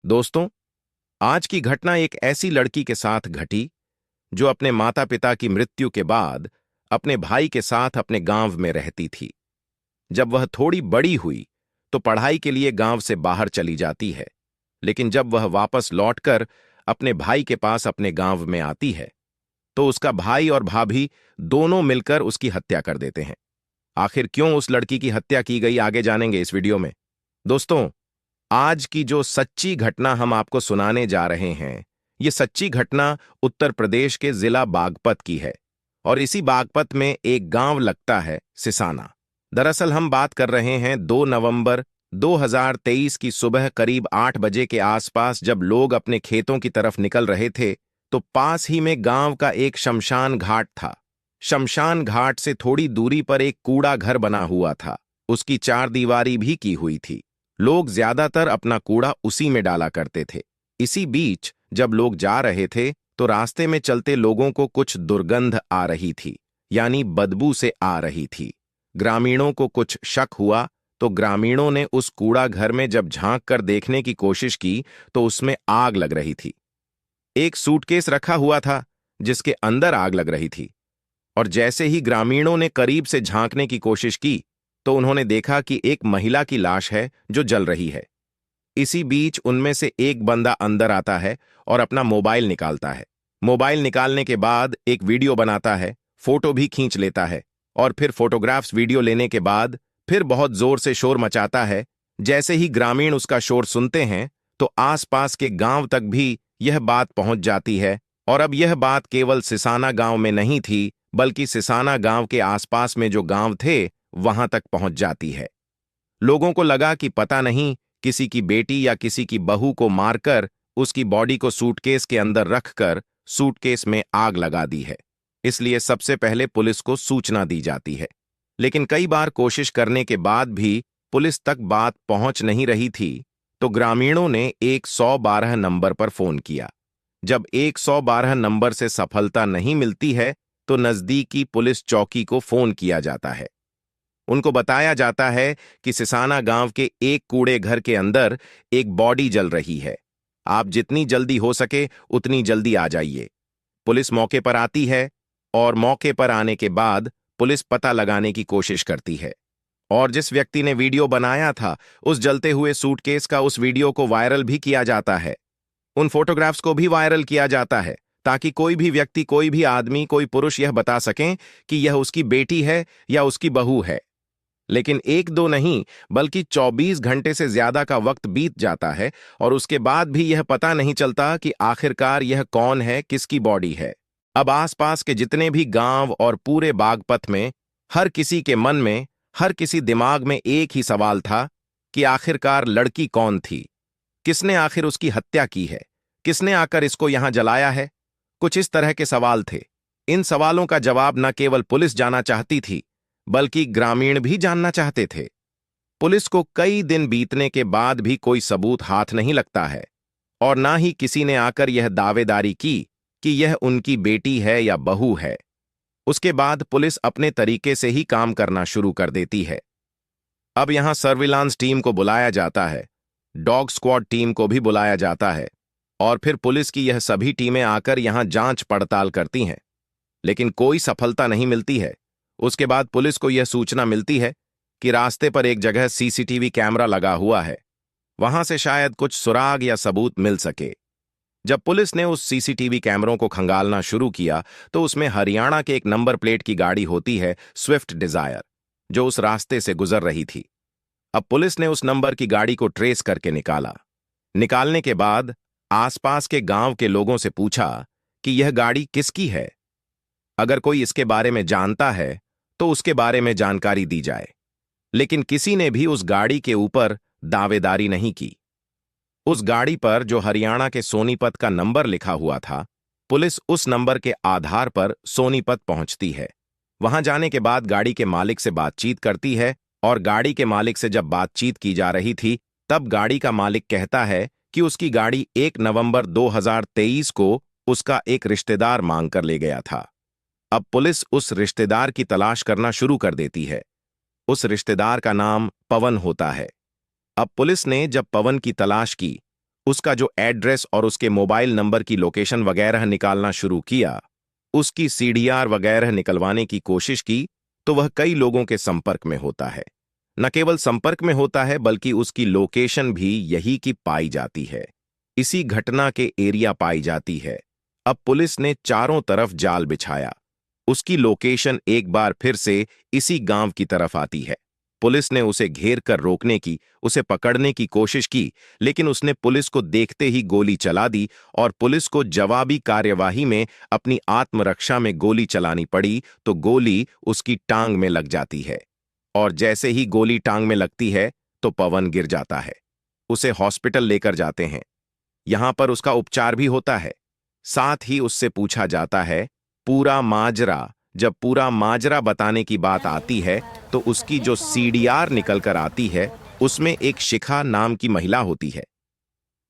दोस्तों, आज की घटना एक ऐसी लड़की के साथ घटी जो अपने माता पिता की मृत्यु के बाद अपने भाई के साथ अपने गांव में रहती थी। जब वह थोड़ी बड़ी हुई तो पढ़ाई के लिए गांव से बाहर चली जाती है, लेकिन जब वह वापस लौटकर अपने भाई के पास अपने गांव में आती है तो उसका भाई और भाभी दोनों मिलकर उसकी हत्या कर देते हैं। आखिर क्यों उस लड़की की हत्या की गई, आगे जानेंगे इस वीडियो में। दोस्तों, आज की जो सच्ची घटना हम आपको सुनाने जा रहे हैं, ये सच्ची घटना उत्तर प्रदेश के जिला बागपत की है और इसी बागपत में एक गांव लगता है सिसाना। दरअसल हम बात कर रहे हैं 2 नवंबर 2023 की सुबह करीब 8 बजे के आसपास, जब लोग अपने खेतों की तरफ निकल रहे थे तो पास ही में गांव का एक शमशान घाट था। शमशान घाट से थोड़ी दूरी पर एक कूड़ा घर बना हुआ था, उसकी चारदीवारी भी की हुई थी। लोग ज्यादातर अपना कूड़ा उसी में डाला करते थे। इसी बीच जब लोग जा रहे थे तो रास्ते में चलते लोगों को कुछ दुर्गंध आ रही थी, यानी बदबू से आ रही थी। ग्रामीणों को कुछ शक हुआ तो ग्रामीणों ने उस कूड़ा घर में जब झांक कर देखने की कोशिश की तो उसमें आग लग रही थी। एक सूटकेस रखा हुआ था जिसके अंदर आग लग रही थी, और जैसे ही ग्रामीणों ने करीब से झांकने की कोशिश की तो उन्होंने देखा कि एक महिला की लाश है जो जल रही है। इसी बीच उनमें से एक बंदा अंदर आता है और अपना मोबाइल निकालता है। मोबाइल निकालने के बाद एक वीडियो बनाता है, फोटो भी खींच लेता है और फिर फोटोग्राफ्स वीडियो लेने के बाद फिर बहुत जोर से शोर मचाता है। जैसे ही ग्रामीण उसका शोर सुनते हैं तो आसपास के गांव तक भी यह बात पहुंच जाती है, और अब यह बात केवल सिसाना गांव में नहीं थी बल्कि सिसाना गांव के आसपास में जो गांव थे वहां तक पहुंच जाती है। लोगों को लगा कि पता नहीं किसी की बेटी या किसी की बहू को मारकर उसकी बॉडी को सूटकेस के अंदर रखकर सूटकेस में आग लगा दी है, इसलिए सबसे पहले पुलिस को सूचना दी जाती है। लेकिन कई बार कोशिश करने के बाद भी पुलिस तक बात पहुंच नहीं रही थी तो ग्रामीणों ने 112 नंबर पर फोन किया। जब 112 नंबर से सफलता नहीं मिलती है तो नजदीकी पुलिस चौकी को फोन किया जाता है। उनको बताया जाता है कि सिसाना गांव के एक कूड़े घर के अंदर एक बॉडी जल रही है, आप जितनी जल्दी हो सके उतनी जल्दी आ जाइए। पुलिस मौके पर आती है और मौके पर आने के बाद पुलिस पता लगाने की कोशिश करती है, और जिस व्यक्ति ने वीडियो बनाया था उस जलते हुए सूटकेस का उस वीडियो को वायरल भी किया जाता है। उन फोटोग्राफ्स को भी वायरल किया जाता है ताकि कोई भी व्यक्ति, कोई भी आदमी, कोई पुरुष यह बता सकें कि यह उसकी बेटी है या उसकी बहू है। लेकिन एक दो नहीं बल्कि 24 घंटे से ज्यादा का वक्त बीत जाता है और उसके बाद भी यह पता नहीं चलता कि आखिरकार यह कौन है, किसकी बॉडी है। अब आसपास के जितने भी गांव और पूरे बागपत में हर किसी के मन में, हर किसी दिमाग में एक ही सवाल था कि आखिरकार लड़की कौन थी, किसने आखिर उसकी हत्या की है, किसने आकर इसको यहां जलाया है। कुछ इस तरह के सवाल थे। इन सवालों का जवाब न केवल पुलिस जाना चाहती थी बल्कि ग्रामीण भी जानना चाहते थे। पुलिस को कई दिन बीतने के बाद भी कोई सबूत हाथ नहीं लगता है और ना ही किसी ने आकर यह दावेदारी की कि यह उनकी बेटी है या बहू है। उसके बाद पुलिस अपने तरीके से ही काम करना शुरू कर देती है। अब यहां सर्विलांस टीम को बुलाया जाता है, डॉग स्क्वाड टीम को भी बुलाया जाता है, और फिर पुलिस की यह सभी टीमें आकर यहां जांच पड़ताल करती हैं, लेकिन कोई सफलता नहीं मिलती है। उसके बाद पुलिस को यह सूचना मिलती है कि रास्ते पर एक जगह सीसीटीवी कैमरा लगा हुआ है, वहां से शायद कुछ सुराग या सबूत मिल सके। जब पुलिस ने उस सीसीटीवी कैमरों को खंगालना शुरू किया तो उसमें हरियाणा के एक नंबर प्लेट की गाड़ी होती है, स्विफ्ट डिजायर, जो उस रास्ते से गुजर रही थी। अब पुलिस ने उस नंबर की गाड़ी को ट्रेस करके निकाला। निकालने के बाद आसपास के गांव के लोगों से पूछा कि यह गाड़ी किसकी है, अगर कोई इसके बारे में जानता है तो उसके बारे में जानकारी दी जाए। लेकिन किसी ने भी उस गाड़ी के ऊपर दावेदारी नहीं की। उस गाड़ी पर जो हरियाणा के सोनीपत का नंबर लिखा हुआ था, पुलिस उस नंबर के आधार पर सोनीपत पहुंचती है। वहां जाने के बाद गाड़ी के मालिक से बातचीत करती है, और गाड़ी के मालिक से जब बातचीत की जा रही थी तब गाड़ी का मालिक कहता है कि उसकी गाड़ी 1 नवंबर 2023 को उसका एक रिश्तेदार मांग कर ले गया था। अब पुलिस उस रिश्तेदार की तलाश करना शुरू कर देती है। उस रिश्तेदार का नाम पवन होता है। अब पुलिस ने जब पवन की तलाश की उसका जो एड्रेस और उसके मोबाइल नंबर की लोकेशन वगैरह निकालना शुरू किया, उसकी सीडीआर वगैरह निकलवाने की कोशिश की, तो वह कई लोगों के संपर्क में होता है। न केवल संपर्क में होता है बल्कि उसकी लोकेशन भी यही की पाई जाती है, इसी घटना के एरिया पाई जाती है। अब पुलिस ने चारों तरफ जाल बिछाया। उसकी लोकेशन एक बार फिर से इसी गांव की तरफ आती है। पुलिस ने उसे घेर कर रोकने की, उसे पकड़ने की कोशिश की, लेकिन उसने पुलिस को देखते ही गोली चला दी और पुलिस को जवाबी कार्यवाही में अपनी आत्मरक्षा में गोली चलानी पड़ी तो गोली उसकी टांग में लग जाती है। और जैसे ही गोली टांग में लगती है तो पवन गिर जाता है। उसे हॉस्पिटल लेकर जाते हैं। यहां पर उसका उपचार भी होता है। साथ ही उससे पूछा जाता है पूरा माजरा। जब पूरा माजरा बताने की बात आती है तो उसकी जो सीडीआर निकल कर आती है उसमें एक शिखा नाम की महिला होती है।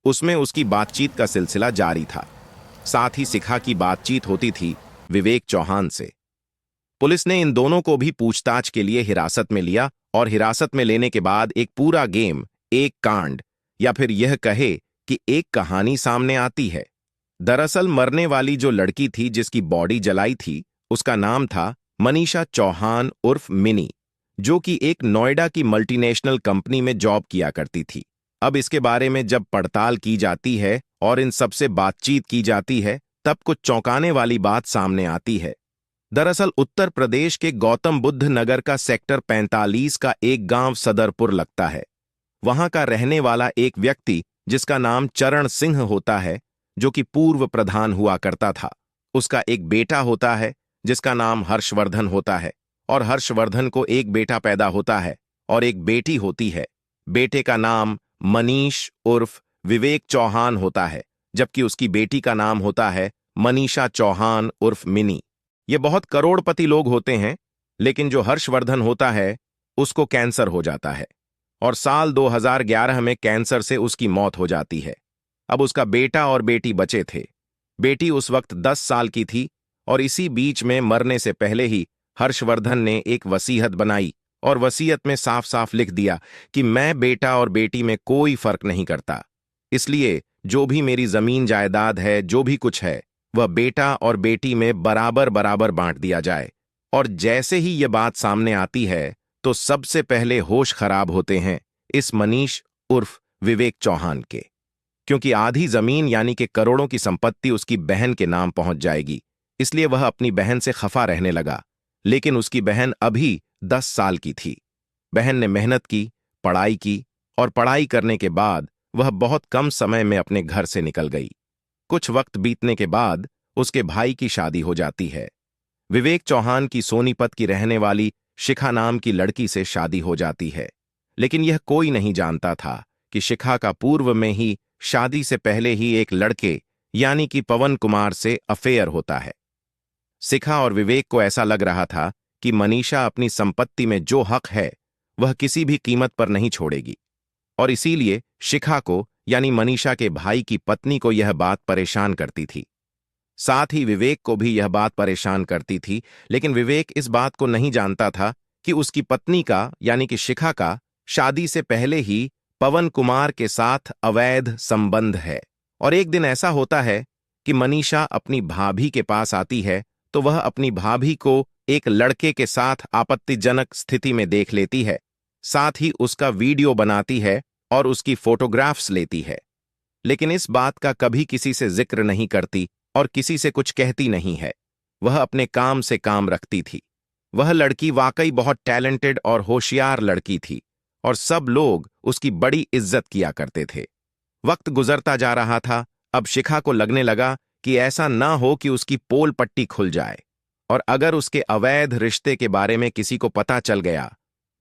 उसमें उसकी बातचीत का सिलसिला जारी था। साथ ही शिखा की बातचीत होती थी विवेक चौहान से। पुलिस ने इन दोनों को भी पूछताछ के लिए हिरासत में लिया और हिरासत में लेने के बाद एक पूरा गेम, एक कांड या फिर यह कहे कि एक कहानी सामने आती है। दरअसल मरने वाली जो लड़की थी जिसकी बॉडी जलाई थी, उसका नाम था मनीषा चौहान उर्फ मिनी, जो कि एक नोएडा की मल्टीनेशनल कंपनी में जॉब किया करती थी। अब इसके बारे में जब पड़ताल की जाती है और इन सबसे बातचीत की जाती है तब कुछ चौंकाने वाली बात सामने आती है। दरअसल उत्तर प्रदेश के गौतम बुद्ध नगर का सेक्टर 45 का एक गांव सदरपुर लगता है। वहां का रहने वाला एक व्यक्ति जिसका नाम चरण सिंह होता है, जो कि पूर्व प्रधान हुआ करता था। उसका एक बेटा होता है जिसका नाम हर्षवर्धन होता है और हर्षवर्धन को एक बेटा पैदा होता है और एक बेटी होती है। बेटे का नाम मनीष उर्फ विवेक चौहान होता है, जबकि उसकी बेटी का नाम होता है मनीषा चौहान उर्फ मिनी। ये बहुत करोड़पति लोग होते हैं, लेकिन जो हर्षवर्धन होता है उसको कैंसर हो जाता है और साल 2011 में कैंसर से उसकी मौत हो जाती है। अब उसका बेटा और बेटी बचे थे। बेटी उस वक्त 10 साल की थी और इसी बीच में मरने से पहले ही हर्षवर्धन ने एक वसीयत बनाई और वसीयत में साफ साफ लिख दिया कि मैं बेटा और बेटी में कोई फर्क नहीं करता, इसलिए जो भी मेरी जमीन जायदाद है, जो भी कुछ है, वह बेटा और बेटी में बराबर बराबर बांट दिया जाए। और जैसे ही यह बात सामने आती है तो सबसे पहले होश खराब होते हैं इस मनीष उर्फ विवेक चौहान के, क्योंकि आधी जमीन यानी कि करोड़ों की संपत्ति उसकी बहन के नाम पहुंच जाएगी। इसलिए वह अपनी बहन से खफा रहने लगा, लेकिन उसकी बहन अभी 10 साल की थी। बहन ने मेहनत की और पढ़ाई करने के बाद वह बहुत कम समय में अपने घर से निकल गई। कुछ वक्त बीतने के बाद उसके भाई की शादी हो जाती है। विवेक चौहान की सोनीपत की रहने वाली शिखा नाम की लड़की से शादी हो जाती है, लेकिन यह कोई नहीं जानता था कि शिखा का पूर्व में ही शादी से पहले ही एक लड़के यानी कि पवन कुमार से अफेयर होता है। शिखा और विवेक को ऐसा लग रहा था कि मनीषा अपनी संपत्ति में जो हक है वह किसी भी कीमत पर नहीं छोड़ेगी, और इसीलिए शिखा को यानी मनीषा के भाई की पत्नी को यह बात परेशान करती थी। साथ ही विवेक को भी यह बात परेशान करती थी, लेकिन विवेक इस बात को नहीं जानता था कि उसकी पत्नी का यानी कि शिखा का शादी से पहले ही पवन कुमार के साथ अवैध संबंध है। और एक दिन ऐसा होता है कि मनीषा अपनी भाभी के पास आती है तो वह अपनी भाभी को एक लड़के के साथ आपत्तिजनक स्थिति में देख लेती है। साथ ही उसका वीडियो बनाती है और उसकी फोटोग्राफ्स लेती है, लेकिन इस बात का कभी किसी से जिक्र नहीं करती और किसी से कुछ कहती नहीं है। वह अपने काम से काम रखती थी। वह लड़की वाकई बहुत टैलेंटेड और होशियार लड़की थी और सब लोग उसकी बड़ी इज्जत किया करते थे। वक्त गुजरता जा रहा था। अब शिखा को लगने लगा कि ऐसा ना हो कि उसकी पोल पट्टी खुल जाए, और अगर उसके अवैध रिश्ते के बारे में किसी को पता चल गया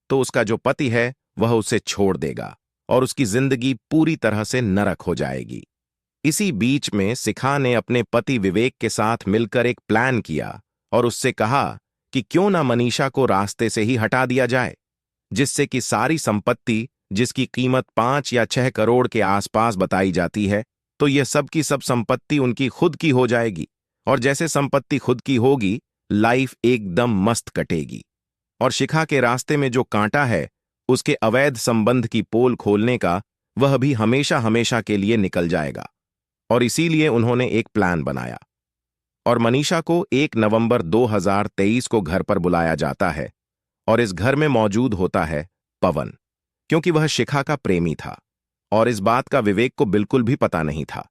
तो उसका जो पति है वह उसे छोड़ देगा और उसकी जिंदगी पूरी तरह से नरक हो जाएगी। इसी बीच में शिखा ने अपने पति विवेक के साथ मिलकर एक प्लान किया और उससे कहा कि क्यों ना मनीषा को रास्ते से ही हटा दिया जाए, जिससे कि सारी संपत्ति जिसकी कीमत 5 या 6 करोड़ के आसपास बताई जाती है, तो यह सब की सब संपत्ति उनकी खुद की हो जाएगी। और जैसे संपत्ति खुद की होगी, लाइफ एकदम मस्त कटेगी। और शिखा के रास्ते में जो कांटा है उसके अवैध संबंध की पोल खोलने का, वह भी हमेशा हमेशा के लिए निकल जाएगा। और इसीलिए उन्होंने एक प्लान बनाया और मनीषा को 1 नवंबर 2023 को घर पर बुलाया जाता है और इस घर में मौजूद होता है पवन, क्योंकि वह शिखा का प्रेमी था और इस बात का विवेक को बिल्कुल भी पता नहीं था।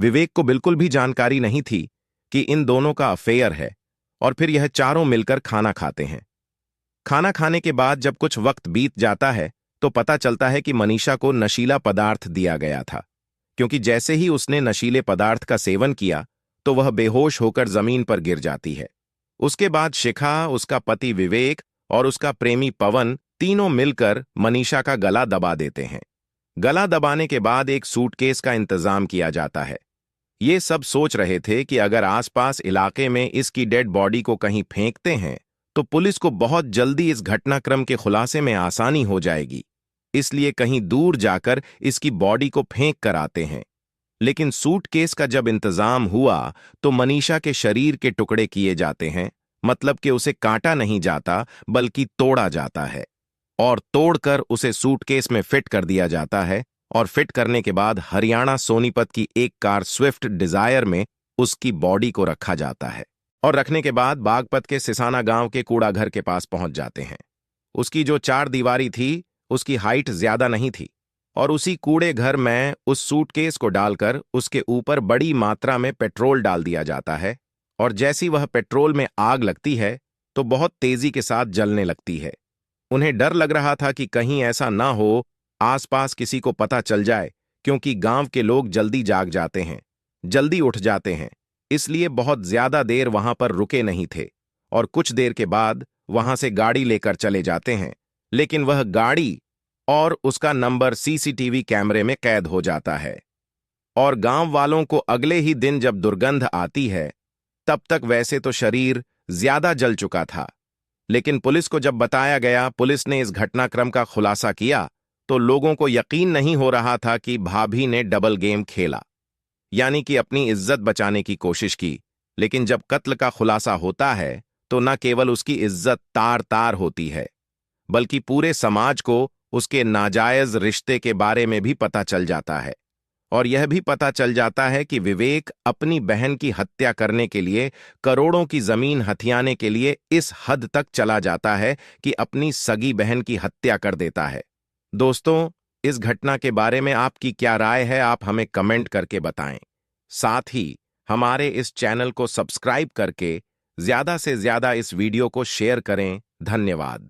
विवेक को बिल्कुल भी जानकारी नहीं थी कि इन दोनों का अफेयर है। और फिर यह चारों मिलकर खाना खाते हैं। खाना खाने के बाद जब कुछ वक्त बीत जाता है तो पता चलता है कि मनीषा को नशीला पदार्थ दिया गया था, क्योंकि जैसे ही उसने नशीले पदार्थ का सेवन किया तो वह बेहोश होकर जमीन पर गिर जाती है। उसके बाद शिखा, उसका पति विवेक और उसका प्रेमी पवन तीनों मिलकर मनीषा का गला दबा देते हैं। गला दबाने के बाद एक सूटकेस का इंतजाम किया जाता है। ये सब सोच रहे थे कि अगर आसपास इलाके में इसकी डेड बॉडी को कहीं फेंकते हैं तो पुलिस को बहुत जल्दी इस घटनाक्रम के खुलासे में आसानी हो जाएगी, इसलिए कहीं दूर जाकर इसकी बॉडी को फेंक कर आते हैं। लेकिन सूटकेस का जब इंतजाम हुआ तो मनीषा के शरीर के टुकड़े किए जाते हैं, मतलब कि उसे काटा नहीं जाता बल्कि तोड़ा जाता है और तोड़कर उसे सूटकेस में फिट कर दिया जाता है। और फिट करने के बाद हरियाणा सोनीपत की एक कार स्विफ्ट डिजायर में उसकी बॉडी को रखा जाता है और रखने के बाद बागपत के सिसाना गांव के कूड़ा घर के पास पहुंच जाते हैं। उसकी जो 4 दीवारी थी उसकी हाइट ज्यादा नहीं थी और उसी कूड़े घर में उस सूटकेस को डालकर उसके ऊपर बड़ी मात्रा में पेट्रोल डाल दिया जाता है और जैसी वह पेट्रोल में आग लगती है तो बहुत तेजी के साथ जलने लगती है। उन्हें डर लग रहा था कि कहीं ऐसा ना हो आसपास किसी को पता चल जाए, क्योंकि गांव के लोग जल्दी जाग जाते हैं, जल्दी उठ जाते हैं, इसलिए बहुत ज्यादा देर वहां पर रुके नहीं थे और कुछ देर के बाद वहां से गाड़ी लेकर चले जाते हैं। लेकिन वह गाड़ी और उसका नंबर सीसीटीवी कैमरे में कैद हो जाता है और गांव वालों को अगले ही दिन जब दुर्गंध आती है तब तक वैसे तो शरीर ज्यादा जल चुका था, लेकिन पुलिस को जब बताया गया, पुलिस ने इस घटनाक्रम का खुलासा किया तो लोगों को यकीन नहीं हो रहा था कि भाभी ने डबल गेम खेला, यानी कि अपनी इज्जत बचाने की कोशिश की। लेकिन जब कत्ल का खुलासा होता है तो न केवल उसकी इज्जत तार तार होती है बल्कि पूरे समाज को उसके नाजायज रिश्ते के बारे में भी पता चल जाता है और यह भी पता चल जाता है कि विवेक अपनी बहन की हत्या करने के लिए, करोड़ों की जमीन हथियाने के लिए इस हद तक चला जाता है कि अपनी सगी बहन की हत्या कर देता है। दोस्तों, इस घटना के बारे में आपकी क्या राय है, आप हमें कमेंट करके बताएं। साथ ही हमारे इस चैनल को सब्सक्राइब करके ज्यादा से ज्यादा इस वीडियो को शेयर करें। धन्यवाद।